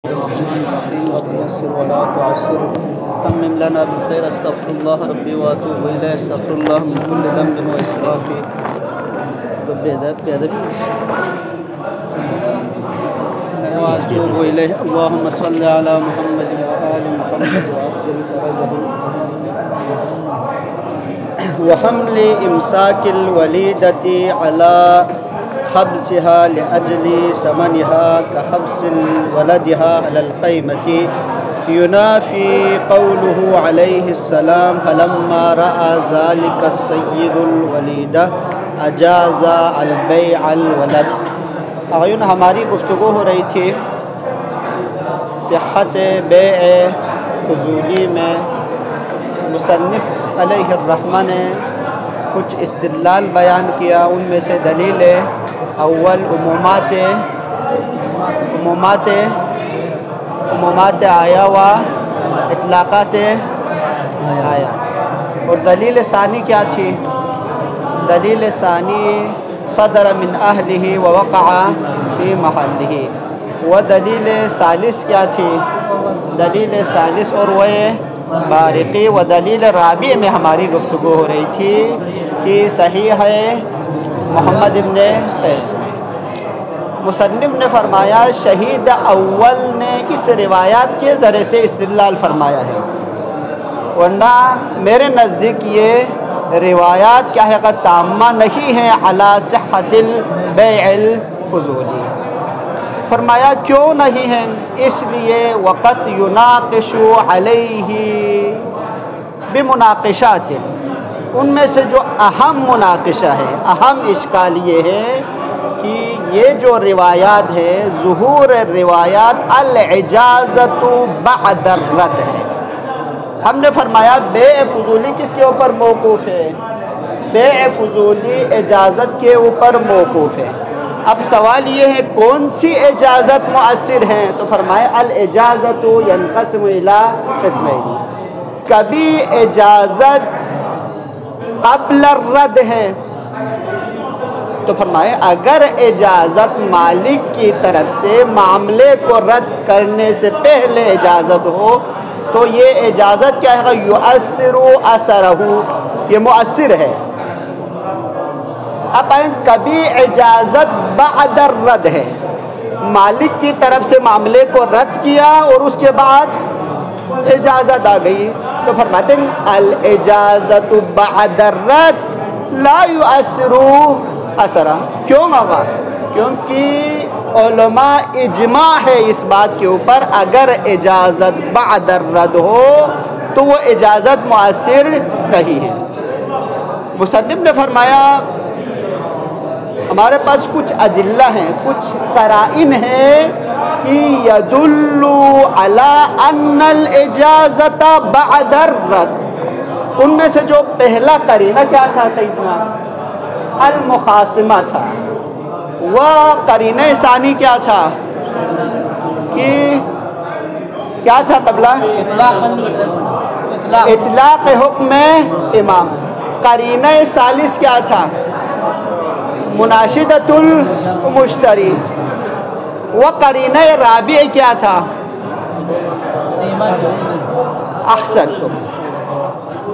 الرحمن الرحيم رب يسر ولا تعسر تمم لنا بالخير استغفر الله ربي واتوب اليه استغفر الله من كل ذنب واسراف بأدب واتوب اليه اللهم صل على محمد وآل محمد وعجل فرجهم وحمل إمساك الوليدة على حبسها لأجل ثمنها كحبس ولدها على القيمة ينافي قوله عليه السلام فلما رأى ذلك السيد الوليد أجاز البيع الولد. آئین ہماری گفتگو ہو رہی تھی صحت بیع فضولی میں. مصنف علیہ الرحمہ نے کچھ استدلال بیان کیا. ان میں سے دلیل اول عمومات آیا و اطلاقات آیات. اور دلیل ثانی کیا تھی؟ دلیل ثانی صدر من اہلہ ووقع فی محلہ. و دلیل ثالث کیا تھی؟ دلیل ثالث اور وہ بارقی. و دلیل رابع میں ہماری گفتگو ہو رہی تھی کہ صحیح ہے محمد ابن قیس میں. مصنف نے فرمایا شہید اول نے اس روایات کے ذریعے سے استدلال فرمایا ہے، ورنہ میرے نزدیک یہ روایات کیا ہے کہ تامہ نہیں ہیں علی صحت البیع الفضولی. فرمایا کیوں نہیں ہیں؟ اس لیے وقت یناقش علیہ بمناقشات. ان میں سے جو اہم مناقشہ ہے، اہم اشکال یہ ہے کہ یہ جو روایات ہے ظہور روایات الاجازت بعد الرد ہے. ہم نے فرمایا بیع فضولی کس کے اوپر موقوف ہے؟ بیع فضولی اجازت کے اوپر موقوف ہے. اب سوال یہ ہے کون سی اجازت مؤثر ہیں؟ تو فرمایا الاجازت ينقسم الى قسمین. کبھی اجازت قبل الرد ہے تو فرمایا اگر اجازت مالک کی طرف سے معاملے کو رد کرنے سے پہلے اجازت ہو تو یہ اجازت کیا ہے؟ یؤثر اثرہ، یہ مؤثر ہے. اب کبھی اجازت بعد الرد ہے، مالک کی طرف سے معاملے کو رد کیا اور اس کے بعد اجازت آ گئی تو فرماتے ہیں الاجازت بعد الرد لا یؤثر اثرا. کیوں آقا؟ کیونکہ علماء اجماع ہے اس بات کے اوپر اگر اجازت بعد الرد ہو تو وہ اجازت مؤثر نہیں ہے. مصنف نے فرمایا ہمارے پاس کچھ ادلہ ہیں، کچھ قرائن ہیں کہ یدل علی ان الاجازت بعد الرد. ان میں سے جو پہلا قرینہ کیا تھا سیدنا؟ المخاصمہ تھا. وہ قرینہ ثانی کیا تھا؟ کہ کیا تھا قبلہ؟ اطلاق حکم امام. قرینہ ثالث کیا تھا؟ مناشدۃ المشتری. وہ قرینہ رابع کیا تھا؟ احسنتم.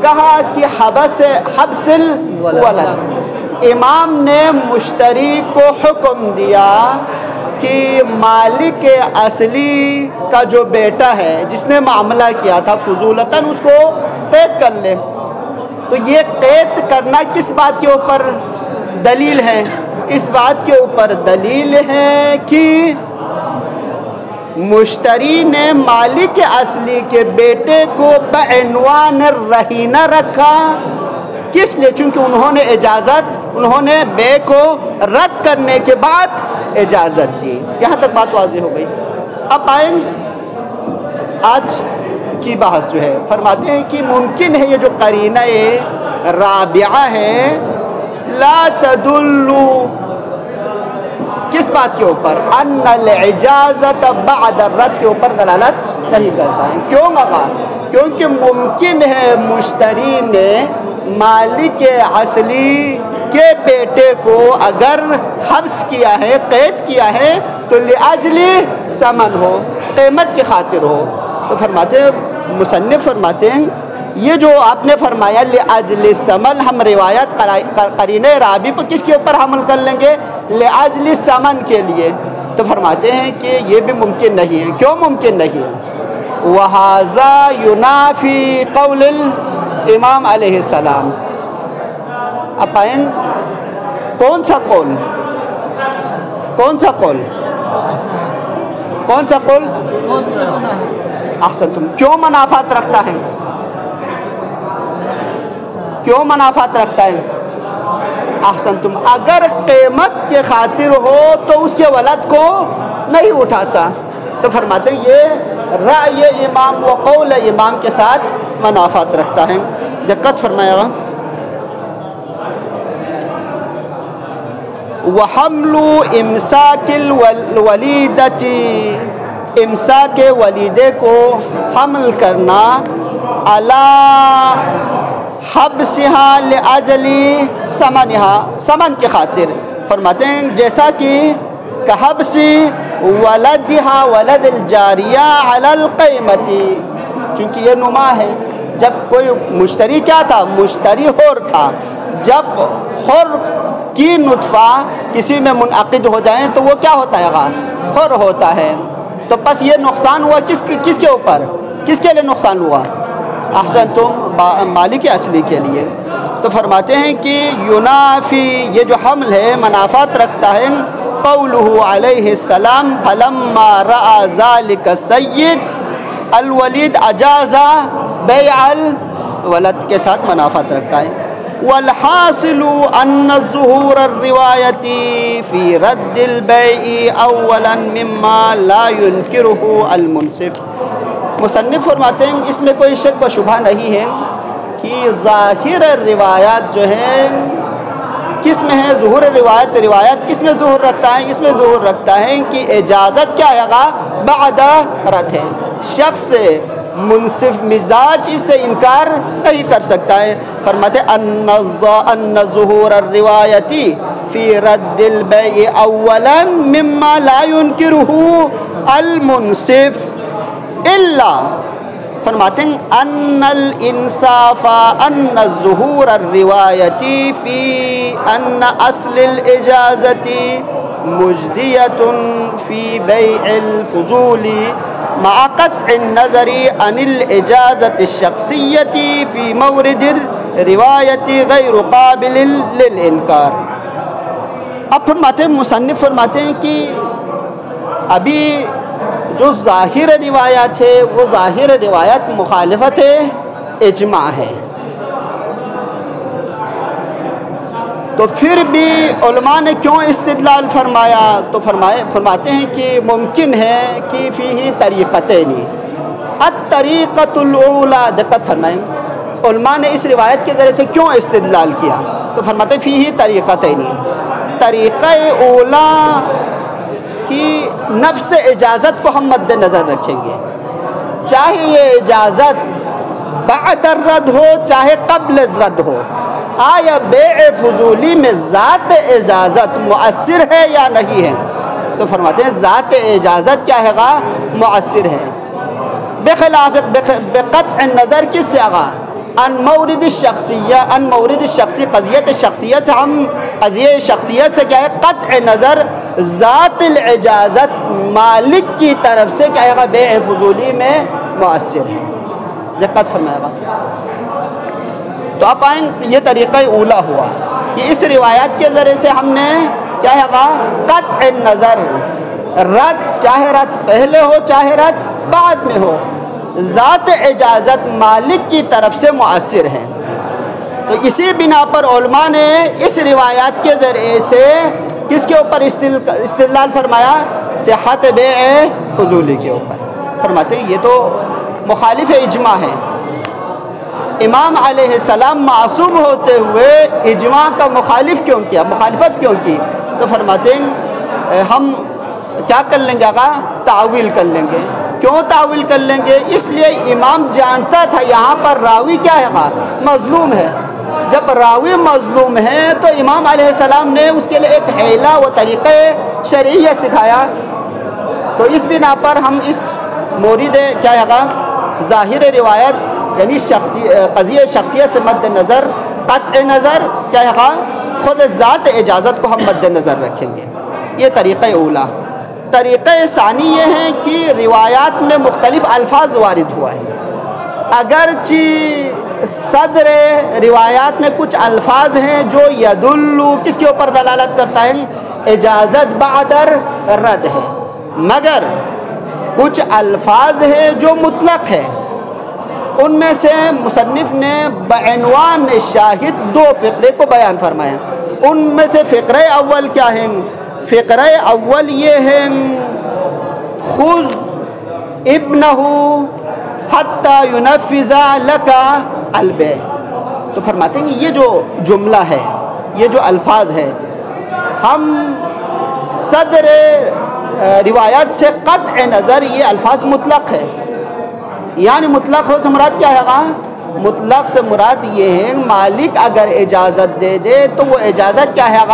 کہا کہ حبس الولد. امام نے مشتری کو حکم دیا کہ مالک اصلی کا جو بیٹا ہے جس نے معاملہ کیا تھا فضولتاً اس کو قید کر لے. تو یہ قید کرنا کس بات کے اوپر دلیل ہے؟ اس بات کے اوپر دلیل ہے کہ مشتری نے مالک اصلی کے بیٹے کو بعنوان رہینہ رکھا. کس لیے؟ چونکہ انہوں نے بے کو رد کرنے کے بعد اجازت دی. یہاں تک بات واضح ہو گئی. اب آئیں آج کی بحث جو ہے فرماتے ہیں کہ ممکن ہے یہ جو قرینہ رابعہ ہے لا تدل کس بات کے اوپر؟ ان الاجازت بعد الرد کے اوپر دلالت نہیں کرتا ہے. کیوں آقا؟ کیونکہ ممکن ہے مشتری نے مالک اصلی کے بیٹے کو اگر حبس کیا ہے، قید کیا ہے تو لأجل ثمن ہو، قیمت کی خاطر ہو. تو فرماتے ہیں مصنف فرماتے ہیں یہ جو آپ نے فرمایا لأجل الثمن، ہم روایت قرینہ رابی پر کس کے اوپر حمل کر لیں گے؟ لأجل الثمن کے لیے. تو فرماتے ہیں کہ یہ بھی ممکن نہیں ہے. کیوں ممکن نہیں ہے؟ وَهَذَا يُنَافِي قَوْلِ الامام علیہ السلام. اپائن کون سا قول؟ کون سا قول؟ کون سا قول؟ احسنتم. کیوں منافات رکھتا ہے؟ کیوں منافات رکھتا ہے؟ احسنتم. اگر قیمت کے خاطر ہو تو اس کے ولد کو نہیں اٹھاتا. تو فرماتے ہیں یہ رائے امام و قول امام کے ساتھ منافات رکھتا ہے. دقت فرمایا گا. وَحَمْلُ إِمْسَاكِ الْوَلِيدَةِ، امساک ولیدے کو حمل کرنا علی حبسها لأجل ثمنها، ثمن کی خاطر. فرماتے ہیں جیسا کہ حبس ولدها ولد الجاریہ علی القیمت، چونکہ یہ نما ہے. جب کوئی مشتری کیا تھا؟ مشتری حر تھا. جب حر کی نطفہ کسی میں منعقد ہو جائیں تو وہ کیا ہوتا ہے؟ حر ہوتا ہے. تو پس یہ نقصان ہوا کس کے اوپر؟ کس کے لیے نقصان ہوا؟ احسنتم، مالک اصلی کے لیے. تو فرماتے ہیں کہ ینافی، یہ جو حمل ہے منافات رکھتا ہے. قولہ علیہ السلام فلما رأى ذلك السید الولید اجاز بیع الولد کے ساتھ منافات رکھتا ہے. والحاصل ان الظہور الروایتی فی رد البیع اولا مما لا ينکرہ المنصف. مصنف فرماتے ہیں اس میں کوئی شک و شبہ نہیں ہے کہ ظاہر روایات جو ہیں کس میں ہے؟ ظہور روایت کس میں ظہور رکھتا ہے؟ اس میں ظہور رکھتا ہے کہ اجازت کیا ہے گا؟ بعد رد ہے. شخص منصف مزاج اس سے انکار نہیں کر سکتا ہے. فرماتے ان ظہور الروایتی فی رد البیع اولا مما لا ينکرہ المنصف الا، فرماتے ہیں ان الانصاف ان الظہور الروایتی فی ان اصل الاجازت مجدیت فی بیع الفضول مع قطع النظر عن الاجازت الشخصیت فی مورد الروایت غیر قابل للانکار. اب فرماتے ہیں مصنف فرماتے ہیں کہ ابھی جو ظاہر روایات ہے وہ ظاہر روایات مخالفت اجماع ہے. تو پھر بھی علماء نے کیوں استدلال فرمایا؟ تو فرماتے ہیں کہ ممکن ہے کہ فیہ طریقتین. الطریقۃ الاولی، دقت فرمائیں علماء نے اس روایت کے ذریعے سے کیوں استدلال کیا؟ تو فرماتے ہیں فیہ طریقتین. طریقہ اولا کی نفس اجازت کو ہم مد نظر رکھیں گے، چاہے یہ اجازت بعد الرد ہو چاہے قبل رد ہو. آیا بیع فضولی میں ذات اجازت مؤثر ہے یا نہیں ہے؟ تو فرماتے ہیں ذات اجازت کیا ہے گا؟ مؤثر ہے. بخلاف بقطع النظر کس سے آگا؟ ان مورد الشخصیہ، ان مورد الشخصی، قضیت شخصیت سے ہم قضیہ شخصیت سے کیا ہے؟ قطع نظر ذات الاجازت مالک کی طرف سے کیا ہے؟ بیع فضولی میں مؤثر ہے. دقت فرمائے گا. تو آپ آئیں یہ طریقہ اولا ہوا کہ اس روایات کے ذریعے سے ہم نے کیا ہے گا؟ قطع نظر، رد چاہے رد پہلے ہو چاہے رد بعد میں ہو، ذات اجازت مالک کی طرف سے مؤثر ہے. تو اسی بنا پر علماء نے اس روایات کے ذریعے سے کس کے اوپر استدلال فرمایا؟ صحت بیع فضولی کے اوپر. فرماتے ہیں یہ تو مخالف اجماع ہے. امام علیہ السلام معصوم ہوتے ہوئے اجماع کا مخالف کیوں کیا؟ مخالفت کیوں کی؟ تو فرماتے ہیں ہم کیا کر لیں گے آقا؟ تعویل کر لیں گے. کیوں تعویل کر لیں گے؟ اس لیے امام جانتا تھا یہاں پر راوی کیا ہے گا؟ مظلوم ہے. جب راوی مظلوم ہے تو امام علیہ السلام نے اس کے لیے ایک حیلہ و طریقہ شرعیہ سکھایا. تو اس بنا پر ہم اس مورد کیا ہے ظاہر روایت یعنی قضیہ شخصیت سے مد نظر قطع نظر کیا ہے خود ذات اجازت کو ہم مد نظر رکھیں گے. یہ طریقہ اولا. طریقہ ثانی یہ ہے کہ روایات میں مختلف الفاظ وارد ہوا ہے. اگرچہ صدر روایات میں کچھ الفاظ ہیں جو یدلو کس کے اوپر دلالت کرتا ہے اجازت بعد رد ہے، مگر کچھ الفاظ ہیں جو مطلق ہے. ان میں سے مصنف نے بعنوان شاہد 2 فقرے کو بیان فرمایا. ان میں سے فقرہ اول کیا ہے؟ فقرہ اول یہ ہے خذ ابنہ حتی ینفذ لک البیع. تو فرماتے ہیں کہ یہ جو جملہ ہے، یہ جو الفاظ ہے، ہم صدر روایت سے قطع نظر یہ الفاظ مطلق ہے. یعنی مطلق ہو سے مراد کیا ہے؟ مطلق سے مراد یہ ہے مالک اگر اجازت دے دے تو وہ اجازت کیا ہے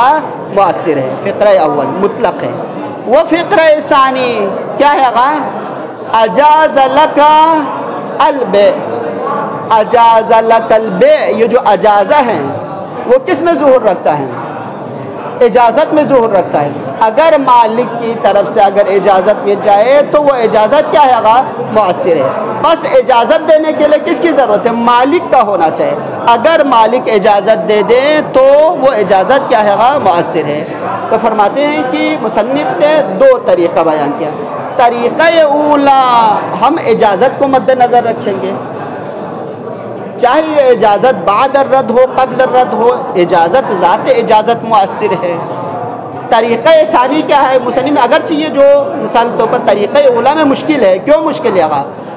مؤثر ہے. فقرہ اول مطلق ہے. وہ فقرہ ثانی کیا ہے؟ اجاز لک البیع. اجاز لک البیع، یہ جو اجازہ ہے وہ کس میں ظہور رکھتا ہے؟ اجازت میں ظہور رکھتا ہے. اگر مالک کی طرف سے اگر اجازت مل جائے تو وہ اجازت کیا ہے مؤثر ہے. بس اجازت دینے کے لیے کس کی ضرورت ہے؟ مالک کا ہونا چاہیے. اگر مالک اجازت دے دے تو وہ اجازت کیا ہے مؤثر ہے. تو فرماتے ہیں کہ مصنف نے 2 طریقہ بیان کیا. طریقہ اولا ہم اجازت کو مد نظر رکھیں گے، چاہے یہ اجازت بعد الرد ہو قبل الرد ہو، اجازت ذات اجازت مؤثر ہے. طریقہ ثانی کیا ہے؟ مصنف نے اگرچہ یہ جو مثال طور پر طریقہ اولا میں مشکل ہے. کیوں مشکل ہے؟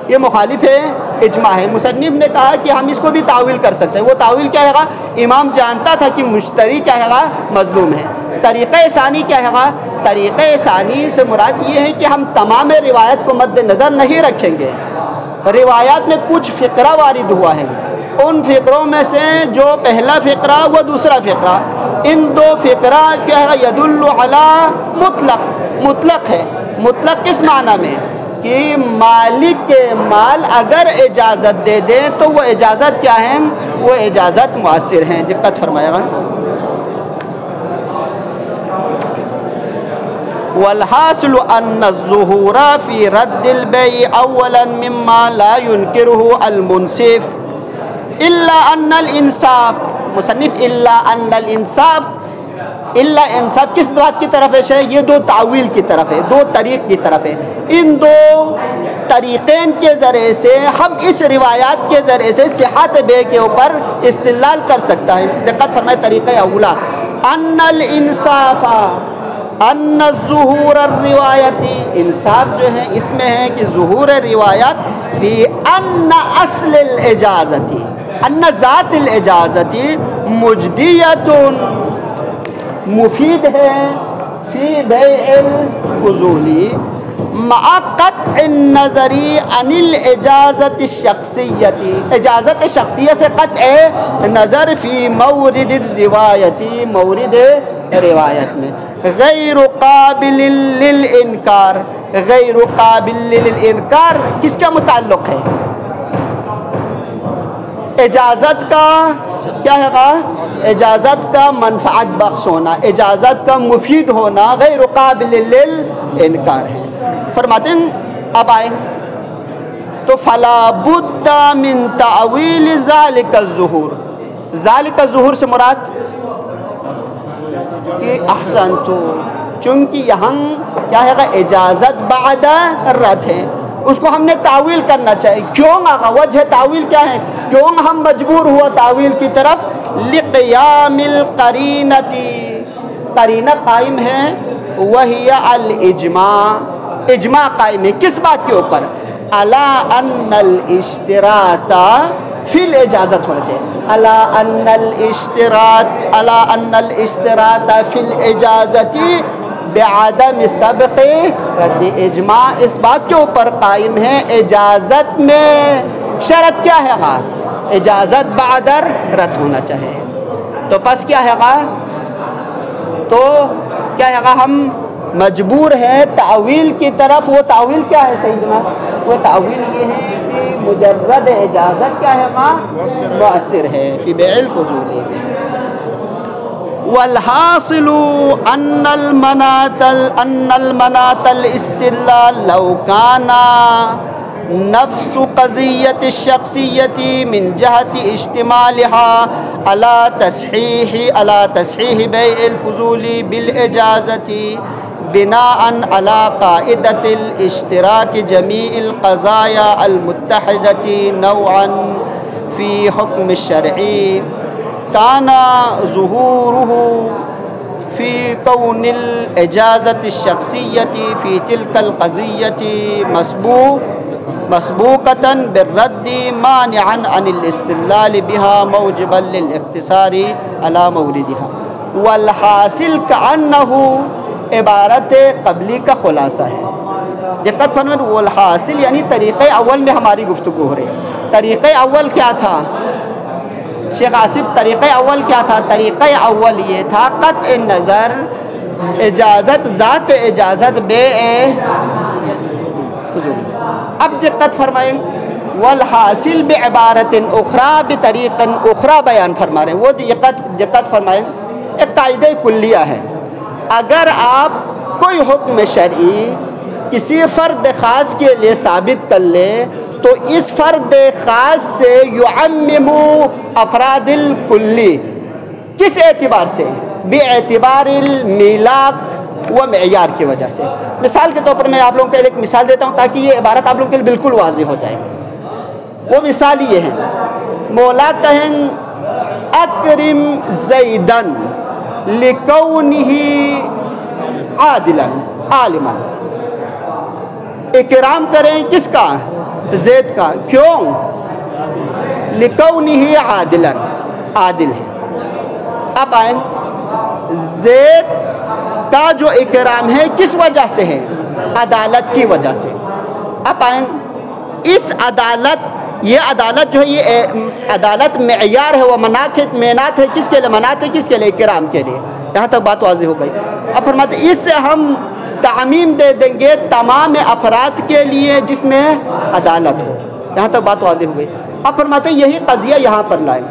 یہ مخالف ہے اجماع ہے. مصنف نے کہا کہ ہم اس کو بھی تعویل کر سکتے ہیں. وہ تعویل کیا ہے؟ امام جانتا تھا کہ مشتری کیا ہے مظلوم ہے. طریقہ ثانی کیا ہے؟ طریقہ ثانی سے مراد یہ ہے کہ ہم تمام روایت کو مد نظر نہیں رکھیں گے. روایات میں کچھ فقرہ وارد ہوا ہے، ان فقروں میں سے جو پہلا فقرہ وہ دوسرا فقرہ، ان 2 فقرہ کیا ہے یدل علی مطلق. مطلق ہے. مطلق کس معنی میں؟ کہ مالک کے مال اگر اجازت دے دیں تو وہ اجازت کیا ہے؟ وہ اجازت مؤثر ہیں. دقت فرمائے گا. والحاصل ان الظہور فی رد البیع اولا مما لا ينکرہ المنصف الا ان الانصاف. مصنف الا ان الانصاف، الا انصاف کس بات کی طرف ہے؟ یہ 2 تعویل کی طرف ہے، 2 طریق کی طرف ہے. ان 2 طریقین کے ذریعے سے ہم اس روایات کے ذریعے سے صحت بے کے اوپر استدلال کر سکتا ہے. دقت فرمائے. طریقہ اولا ان الانصاف ان ظہور الروایتی، انصاف جو ہے اس میں ہے کہ ظہور روایات فی ان اصل الاجازتی، ان ذات الاجازتی مجدیت مفید ہے فی بیع الفضولی مع قطع النظری عن الاجازت الشخصیتی. اجازت شخصیت سے قطع نظر فی مورد الروایتی، مورد روایت میں غیر قابل للانکار. غیر قابل للانکار کس کا متعلق ہے؟ اجازت کا کیا ہے؟ اجازت کا منفعت بخش ہونا، اجازت کا مفید ہونا غیر قابل للانکار ہے. فرماتے ہیں اب آئیں تو فلا بد من تعویل ذالک الظہور. ذالک الظہور سے مراد کہ احسنتو، چونکہ یہاں کیا ہے اجازت بعد رد ہے، اس کو ہم نے تعویل کرنا چاہیے. کیوں آگا وجہ تعویل کیا ہے؟ کیوں ہم مجبور ہوا تعویل کی طرف؟ لقیام القرینتی، قرینہ قائم ہے، وہی الاجماع. اجماع قائم ہے کس بات کے اوپر؟ الا ان الاشتراط فی الاجازت ہونا چاہیے. الا ان الاشتراط فی الاجازت بعدم سبق رد. اجماع اس بات کے اوپر قائم ہے اجازت میں شرط کیا ہے؟ اجازت بعد رد ہونا چاہیے. تو پس کیا ہے؟ تو کیا ہے؟ ہم مجبور ہیں تعویل کی طرف. وہ تعویل کیا ہے سیدنا؟ وہ تعویل یہ ہے کہ مجرد اجازت کیا ہے ماں مؤثر ہے فی بیع الفضول. والحاصل ان المناط الاستدلال لو كان نفس قضية الشخصية من جهة اشتمالها على تصحيح بيع الفضول بالإجازة بناء على قاعدة الاشتراك جميع القضايا المتحدة نوعا في حكم الشرعي كان ظهوره في كون الإجازة الشخصية في تلك القضية مسبوقة بالرد مانعا عن الاستدلال بها موجبا للاقتصار على موردها. والحاصل كأنه عبارت قبلی کا خلاصہ ہے. دقت فرمائیں. والحاصل یعنی طریقہ اول میں ہماری گفتگو ہو رہی ہے. طریقہ اول کیا تھا شیخ آصف؟ طریقہ اول کیا تھا؟ طریقہ اول یہ تھا قطع نظر اجازت ذات اجازت بیع فضول. اب دقت فرمائیں. والحاصل بعبارت اخرى بطریق اخرى بیان فرما رہے ہیں. وہ دقت فرمائیں. ایک قاعدہ کلیہ ہے. اگر آپ کوئی حکم شرعی کسی فرد خاص کے لیے ثابت کر لیں تو اس فرد خاص سے یعمم افراد الکلی. کس اعتبار سے؟ باعتبار المیلاق و معیار کی وجہ سے. مثال کے طور پر میں آپ لوگوں کو ایک مثال دیتا ہوں تاکہ یہ عبارت آپ لوگوں کے لیے بالکل واضح ہو جائے. وہ مثال یہ ہے. مولا کہیں اکرم زیدن لکونہ عادلا عالما. اکرام کریں کس کا؟ زید کا. کیوں؟ لکونہ عادلا عادل ہے. اب آئیں. زید کا جو اکرام ہے کس وجہ سے ہے؟ عدالت کی وجہ سے. اب آئیں. اس عدالت یہ عدالت جو ہے یہ عدالت معیار ہے. وہ مناط ہے کس کے لیے؟ مناط ہے کس کے لیے؟ اکرام کے لیے. یہاں تک بات واضح ہو گئی. اب فرماتے اس سے ہم تعمیم دے دیں گے تمام افراد کے لیے جس میں عدالت ہو. یہاں تک بات واضح ہو گئی. اب فرماتے یہی قضیہ یہاں پر لائیں.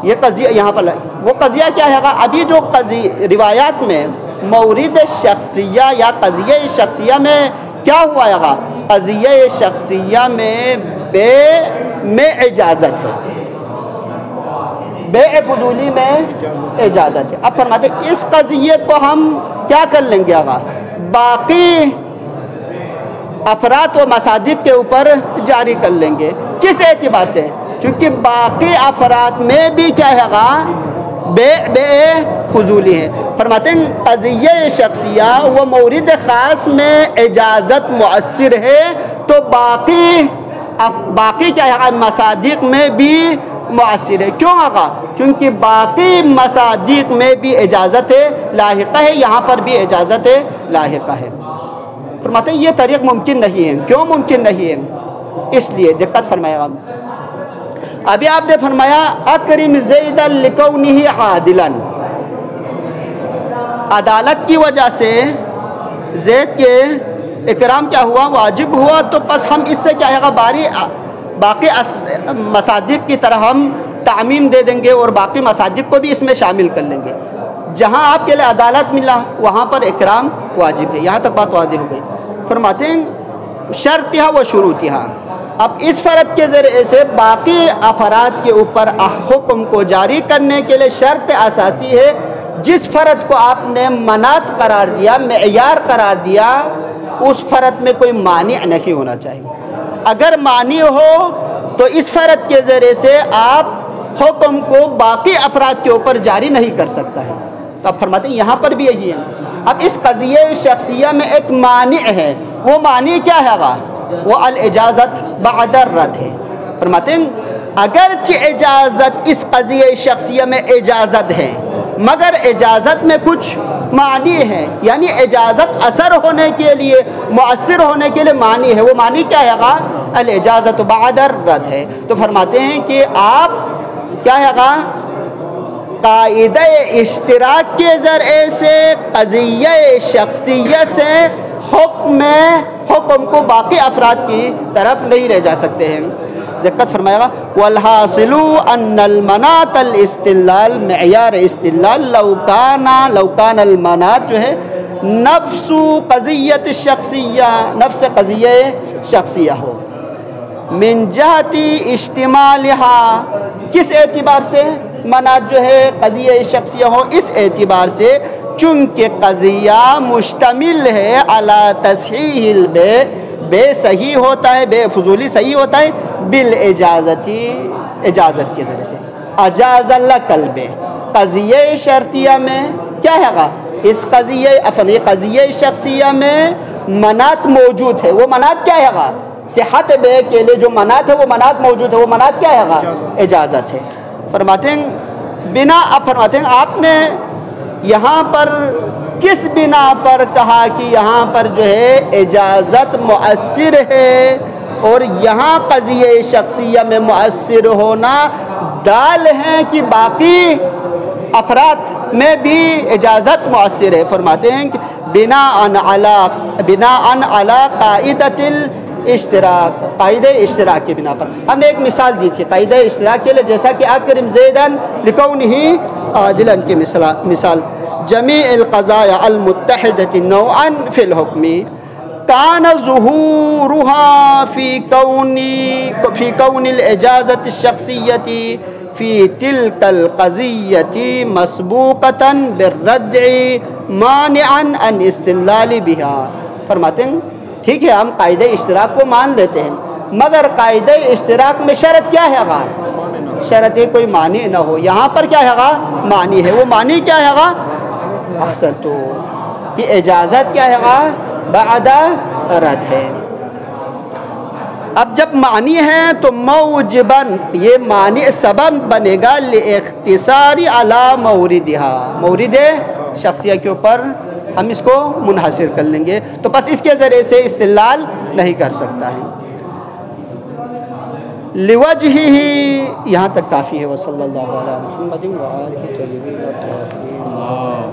یہ قضیہ یہاں پر لائیں. وہ قضیہ کیا ہے گا؟ ابھی جو روایات میں مورد شخصیہ یا قضیہ شخصیہ میں کیا ہوا ہے گا؟ قضیہ شخصیہ میں میں اجازت ہے. بیع فضولی میں اجازت ہے. اب فرماتے اس قضیے کو ہم کیا کر لیں گے آگا؟ باقی افراد و مصادیق کے اوپر جاری کر لیں گے. کس اعتبار سے؟ چونکہ باقی افراد میں بھی کیا ہے گا؟ بیع فضولی ہے. فرماتے ہیں قضیہ شخصیہ و مورد خاص میں اجازت مؤثر ہے تو باقی کیا ہے مصادیق میں بھی مؤثر ہے. کیوں آقا؟ کیونکہ باقی مصادیق میں بھی اجازت لاحقہ ہے. یہاں پر بھی اجازت لاحقہ ہے. فرماتے ہیں یہ طریق ممکن نہیں ہے. کیوں ممکن نہیں ہے؟ اس لیے دقت فرمائے گا. ابھی آپ نے فرمایا اکرم زیدا لکونہ عادلا. عدالت کی وجہ سے زید کے اکرام کیا ہوا؟ واجب ہوا. تو بس ہم اس سے کیا ہے گا؟ باقی مصادیق کی طرح ہم تعمیم دے دیں گے اور باقی مصادیق کو بھی اس میں شامل کر لیں گے. جہاں آپ کے لیے عدالت ملا وہاں پر اکرام واجب ہے. یہاں تک بات واضح ہو گئی. فرماتے ہیں شرطہ و شروطہ. اب اس فرد کے ذریعے سے باقی افراد کے اوپر حکم کو جاری کرنے کے لیے شرط اساسی ہے جس فرد کو آپ نے مناط قرار دیا معیار قرار دیا اس فرد میں کوئی مانع نہیں ہونا چاہیے. اگر مانع ہو تو اس فرد کے ذریعے سے آپ حکم کو باقی افراد کے اوپر جاری نہیں کر سکتا ہے. تو اب فرماتے ہیں یہاں پر بھی یہی ہے. اب اس قضیہ شخصیہ میں ایک مانع ہے. وہ مانع کیا ہے گا؟ وہ الاجازت بعد الرد ہے. فرماتے ہیں اگرچہ اجازت اس قضیہ شخصیہ میں اجازت ہے مگر اجازت میں کچھ معنی ہے. یعنی اجازت اثر ہونے کے لیے مؤثر ہونے کے لیے معنی ہے. وہ معنی کیا ہے گا؟ الاجازت بعد الرد ہے. تو فرماتے ہیں کہ آپ کیا ہے گا؟ قاعدہ اشتراک کے ذریعے سے قضیہ شخصیہ سے حکم کو باقی افراد کی طرف نہیں لے جا سکتے ہیں۔ دقت فرمائے گا والحاصل ان المناط الاستدلال معیار استدلال لو کان المناط جو ہے نفس قضیت شخصیہ، نفس قضیہ شخصیہ ہو، من جہتی اجتماعہا، کس اعتبار سے مناط جو ہے قضیہ شخصیہ ہو؟ اس اعتبار سے چونکہ قضیہ مشتمل ہے علی تصحیح البے، بے صحیح ہوتا ہے، بے فضولی صحیح ہوتا ہے بالاجازتی، اجازت کے ذریعے سے۔ اجاز لک البے، قضیہ شرطیہ میں کیا ہے گا؟ اس قضیہ شخصیہ میں مناط موجود ہے، وہ مناط کیا ہے گا؟ صحت بے کے لیے جو مناط ہے وہ مناط موجود ہے، وہ مناط کیا ہے گا؟ اجازت ہے۔ فرماتے ہیں آپ نے یہاں پر کس بنا پر کہا کہ یہاں پر جو ہے اجازت مؤثر ہے اور یہاں قضیہ شخصیہ میں مؤثر ہونا دال ہے کہ باقی افراد میں بھی اجازت مؤثر ہے؟ فرماتے ہیں کہ بناء علی قاعدۃ الاشتراک، قاعدہ اشتراک کی بنا پر۔ ہم نے ایک مثال دی تھی قاعدہ اشتراک کے لیے، جیسا کہ اکرم زیدن لکونہ عادلا کی مثال جمیع القضایا المتحدۃ نوعا فی الحکم کان ظہورها فی کون الاجازت الشخصیۃ فی تلک القضیۃ مسبوقۃ بالردع مانعا عن استدلال بها۔ فرماتے ہیں ٹھیک ہے ہم قاعدہ اشتراک کو مان لیتے ہیں، مگر قاعدہ اشتراک میں شرط کیا ہے گا؟ شرط ہے کوئی معنی نہ ہو۔ یہاں پر کیا ہے گا؟ معنی ہے۔ وہ معنی کیا ہے گا؟ احسن تو کہ اجازت کیا ہے گا؟ بعد رد ہے۔ اب جب معنی ہے تو موجباً یہ معنی سبب بنے گا لاختصار علی موردہا، مورد شخصیہ کے اوپر ہم اس کو منحصر کر لیں گے، تو بس اس کے ذریعے سے استدلال نہیں کر سکتا ہے۔ لوجہہ، یہاں تک کافی ہے۔ وصلی اللہ علیہ محمد وآلہ الطاہرین۔